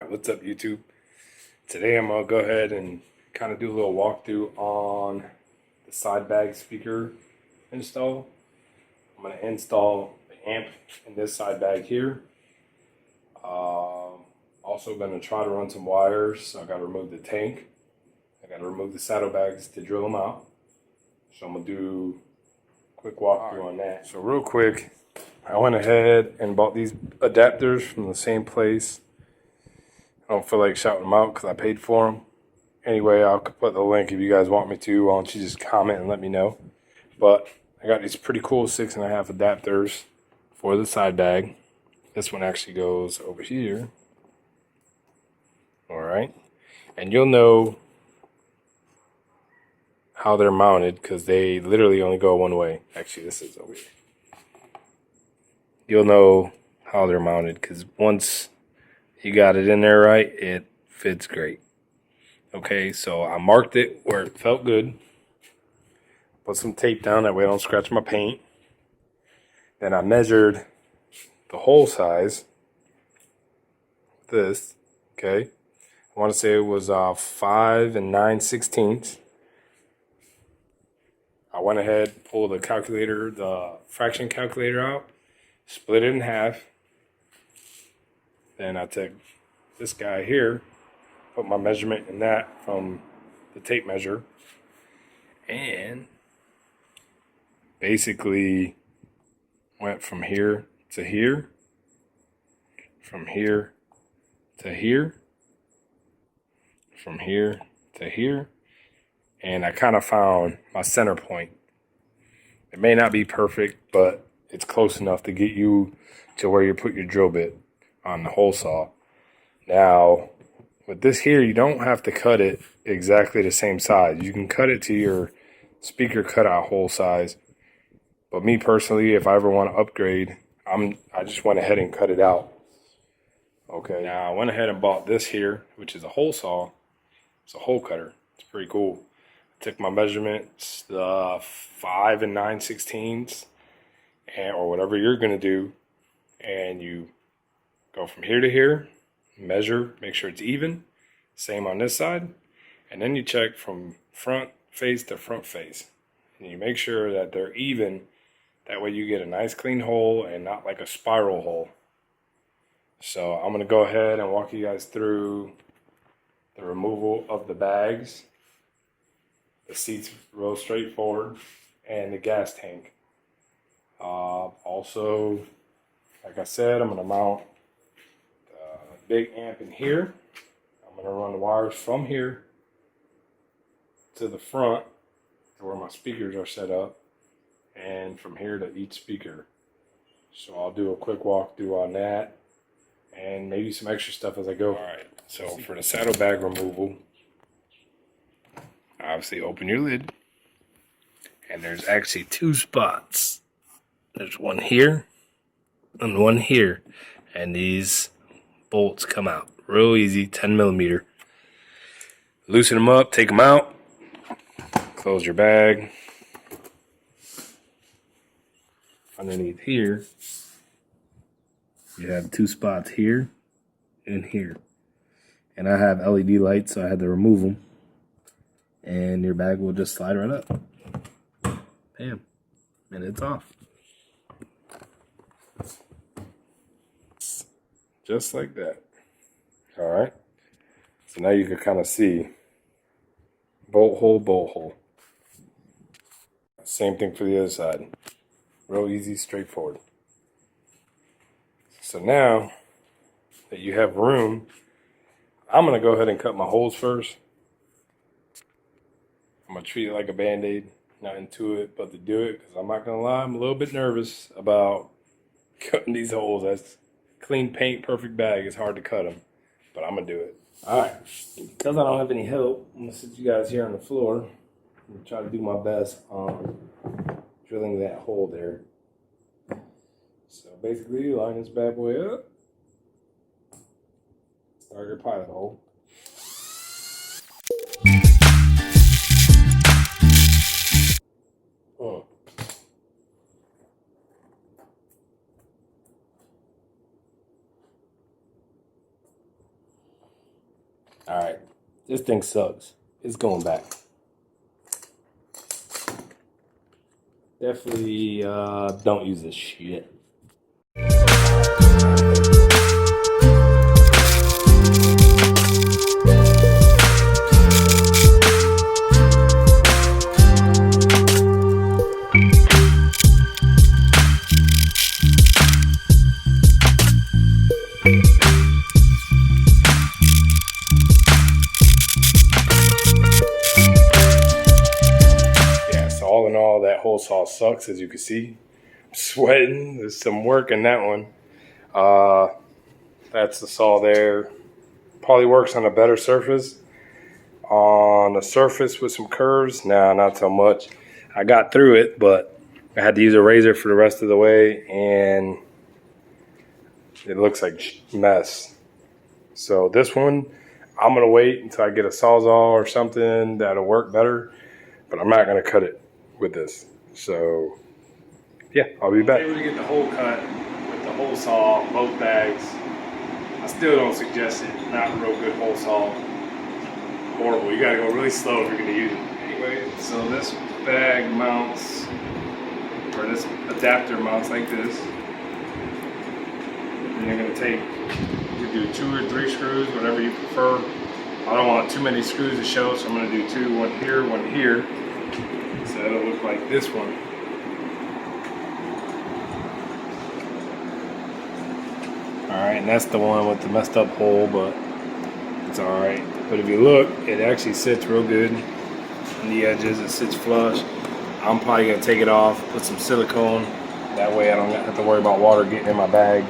What's up, YouTube? Today I'm gonna go ahead and kind of do a little walkthrough on the side bag speaker install. I'm gonna install the amp in this side bag here. Also gonna try to run some wires. So I gotta remove the tank. I gotta remove the saddlebags to drill them out. So I'm gonna do a quick walkthrough on that. So real quick, I went ahead and bought these adapters from the same place. I don't feel like shouting them out because I paid for them. Anyway, I'll put the link if you guys want me to. Why don't you just comment and let me know. But I got these pretty cool 6.5 adapters for the side bag. This one actually goes over here. All right. And you'll know how they're mounted because they literally only go one way. Actually, this is over here. You'll know how they're mounted because once you got it in there right, it fits great. Okay, so I marked it where it felt good. Put some tape down, that way I don't scratch my paint. Then I measured the hole size. This, okay. I want to say it was 5 9/16. I went ahead, pulled the calculator, the fraction calculator out, split it in half. Then I took this guy here, put my measurement in that from the tape measure, and basically went from here to here, from here to here, from here to here, and I kind of found my center point. It may not be perfect, but it's close enough to get you to where you put your drill bit on the hole saw. Now, with this here, you don't have to cut it exactly the same size. You can cut it to your speaker cutout hole size. But me personally, if I ever want to upgrade, I just went ahead and cut it out. Okay, now I went ahead and bought this here, which is a hole saw. It's a hole cutter. It's pretty cool. I took my measurements, the 5 9/16, or whatever you're gonna do, and you go from here to here, measure, make sure it's even. Same on this side. And then you check from front face to front face. And you make sure that they're even. That way you get a nice clean hole and not like a spiral hole. So I'm going to go ahead and walk you guys through the removal of the bags. The seat's real straightforward. And the gas tank. Also, like I said, I'm going to mount big amp in here. I'm going to run the wires from here to the front to where my speakers are set up, and from here to each speaker. So I'll do a quick walkthrough on that and maybe some extra stuff as I go. Alright, so for the saddlebag removal, obviously open your lid, and there's actually two spots. There's one here and one here, and these bolts come out real easy, 10mm. Loosen them up, take them out, close your bag. Underneath here, you have two spots here and here. And I have LED lights, so I had to remove them. And your bag will just slide right up. Bam. And it's off. Just like that. Alright. So now you can kind of see bolt hole, bolt hole. Same thing for the other side. Real easy, straightforward. So now that you have room, I'm going to go ahead and cut my holes first. I'm going to treat it like a band-aid. Nothing to it but to do it, because I'm not going to lie, I'm a little bit nervous about cutting these holes. That's clean paint, perfect bag. It's hard to cut them, but I'm going to do it. Alright, because I don't have any help, I'm going to sit you guys here on the floor and try to do my best on drilling that hole there. So basically, line this bad boy up. Start your pilot hole. All right, this thing sucks. It's going back. Definitely don't use this shit. All in all, that hole saw sucks, as you can see. I'm sweating. There's some work in that one. That's the saw there. Probably works on a better surface. On a surface with some curves, nah, not so much. I got through it, but I had to use a razor for the rest of the way, and it looks like mess. So this one, I'm gonna wait until I get a Sawzall or something that'll work better, but I'm not gonna cut it with this. So yeah, I'll be back. I was able to get the hole cut with the hole saw, both bags. I still don't suggest it. Not a real good hole saw. Horrible. You gotta go really slow if you're gonna use it. Anyway, so this bag mounts, or this adapter mounts like this. And you're gonna take, you do 2 or 3 screws, whatever you prefer. I don't want too many screws to show, so I'm gonna do 2, one here, one here. So it'll look like this one. Alright, and that's the one with the messed up hole, but it's alright. But if you look, it actually sits real good on the edges. It sits flush. I'm probably going to take it off, put some silicone. That way I don't have to worry about water getting in my bag.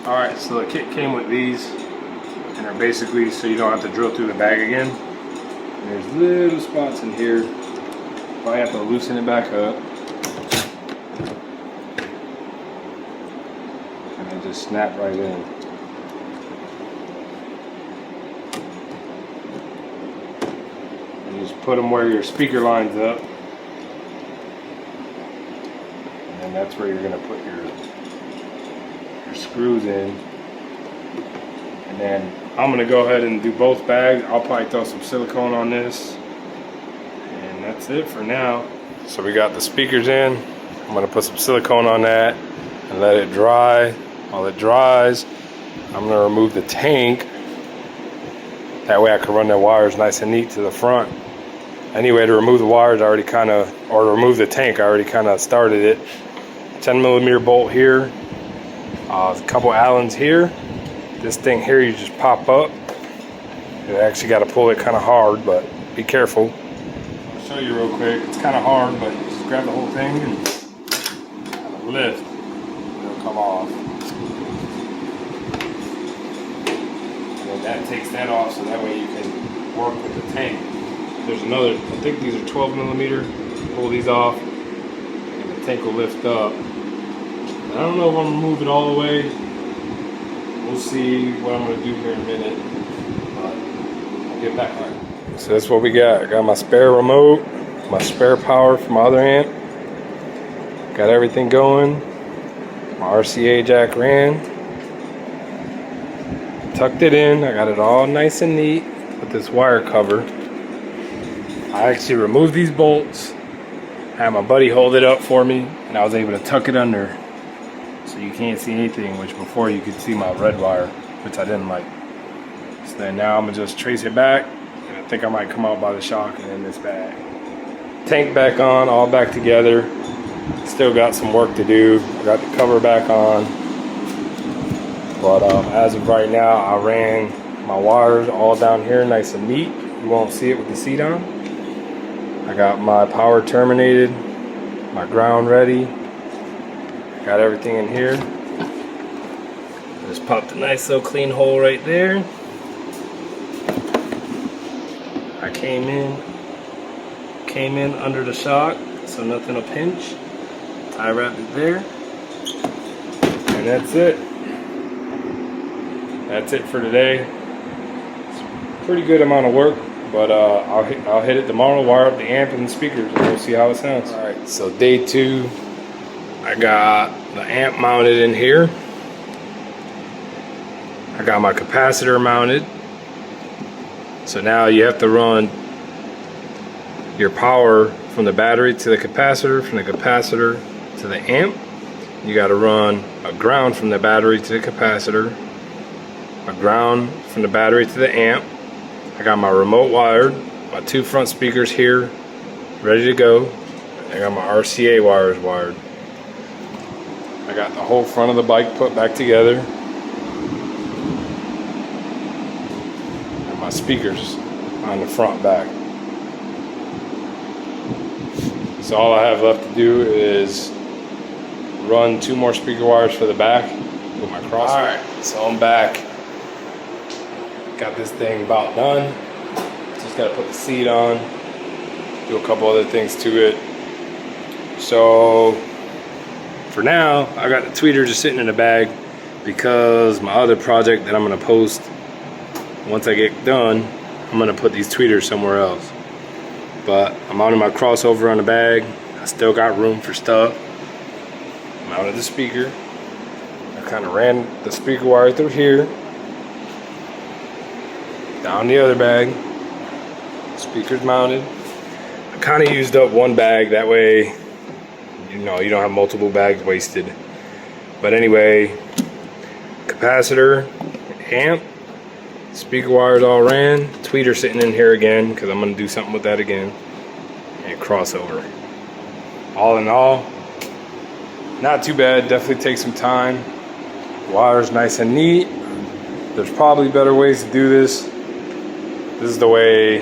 Alright, so the kit came with these. And they're basically so you don't have to drill through the bag again. And there's little spots in here. Probably have to loosen it back up. And then just snap right in. And just put them where your speaker lines up. And that's where you're going to put your screws in. And then I'm going to go ahead and do both bags. I'll probably throw some silicone on this. And that's it for now. So we got the speakers in. I'm going to put some silicone on that and let it dry. While it dries, I'm going to remove the tank. That way I can run the wires nice and neat to the front. Anyway, to remove the wires, I already kind of, or remove the tank, I already kind of started it. 10mm bolt here. A couple Allens here. This thing here, you just pop up. You actually got to pull it kind of hard, but be careful. I'll show you real quick. It's kind of hard, but you just grab the whole thing and kind of lift. It'll come off. And then that takes that off, so that way you can work with the tank. There's another, I think these are 12mm. Pull these off, and the tank will lift up. I don't know if I'm gonna move it all the way. We'll see what I'm gonna do here in a minute. I'll get back on it. So that's what we got. I got my spare remote, my spare power for my other amp. Got everything going. My RCA jack ran. Tucked it in. I got it all nice and neat with this wire cover. I actually removed these bolts. Had my buddy hold it up for me, and I was able to tuck it under. So you can't see anything, which before you could see my red wire, which I didn't like. So then now I'm gonna just trace it back, and I think I might come out by the shock and in this bag. Tank back on, all back together. Still got some work to do. I got the cover back on. But as of right now, I ran my wires all down here nice and neat. You won't see it with the seat on. I got my power terminated, my ground ready. Got everything in here. Just popped a nice little clean hole right there. I came in under the shock, so nothing will pinch. Tie wrapped it there. And that's it. That's it for today. It's a pretty good amount of work, but I'll hit it tomorrow, wire up the amp and the speakers, and we'll see how it sounds. All right, so day 2. I got the amp mounted in here. I got my capacitor mounted. So now you have to run your power from the battery to the capacitor, from the capacitor to the amp. You got to run a ground from the battery to the capacitor, a ground from the battery to the amp. I got my remote wired, my 2 front speakers here ready to go. I got my RCA wires wired. I got the whole front of the bike put back together. And my speakers on the front back. So all I have left to do is run 2 more speaker wires for the back with my crossfit. Alright, so I'm back. Got this thing about done. Just gotta put the seat on, do a couple other things to it. So for now, I got the tweeter just sitting in the bag because my other project that I'm gonna post, once I get done, I'm gonna put these tweeters somewhere else. But I'm mounting my crossover on the bag. I still got room for stuff. Mounted the speaker. I kind of ran the speaker wire through here, down the other bag. Speaker's mounted. I kind of used up one bag, that way you don't have multiple bags wasted. But anyway, capacitor, amp, speaker wires all ran, tweeter sitting in here again because I'm going to do something with that again, and crossover. All in all, not too bad. Definitely takes some time. Wire's nice and neat. There's probably better ways to do this. This is the way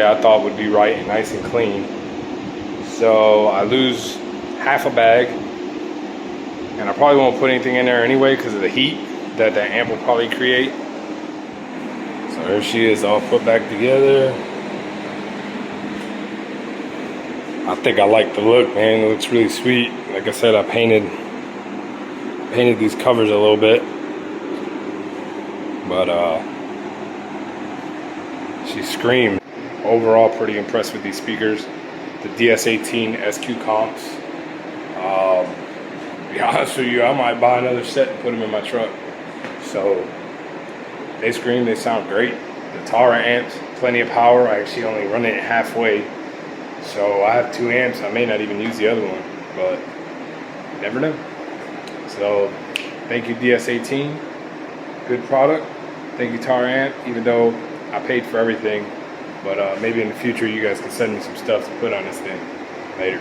I thought would be right and nice and clean. So I lose half a bag, and I probably won't put anything in there anyway because of the heat that the amp will probably create. So there she is, all put back together. I think I like the look, man. It looks really sweet. Like I said, I painted these covers a little bit, but she screamed. Overall, pretty impressed with these speakers. The DS18 SQ comps. To be honest with you, I might buy another set and put them in my truck. So they scream, they sound great. The Tara amps, plenty of power. I actually only run it halfway. So I have 2 amps. I may not even use the other one, but never know. So thank you, DS18. Good product. Thank you, Tara amp, even though I paid for everything. But maybe in the future you guys can send me some stuff to put on this thing. Later.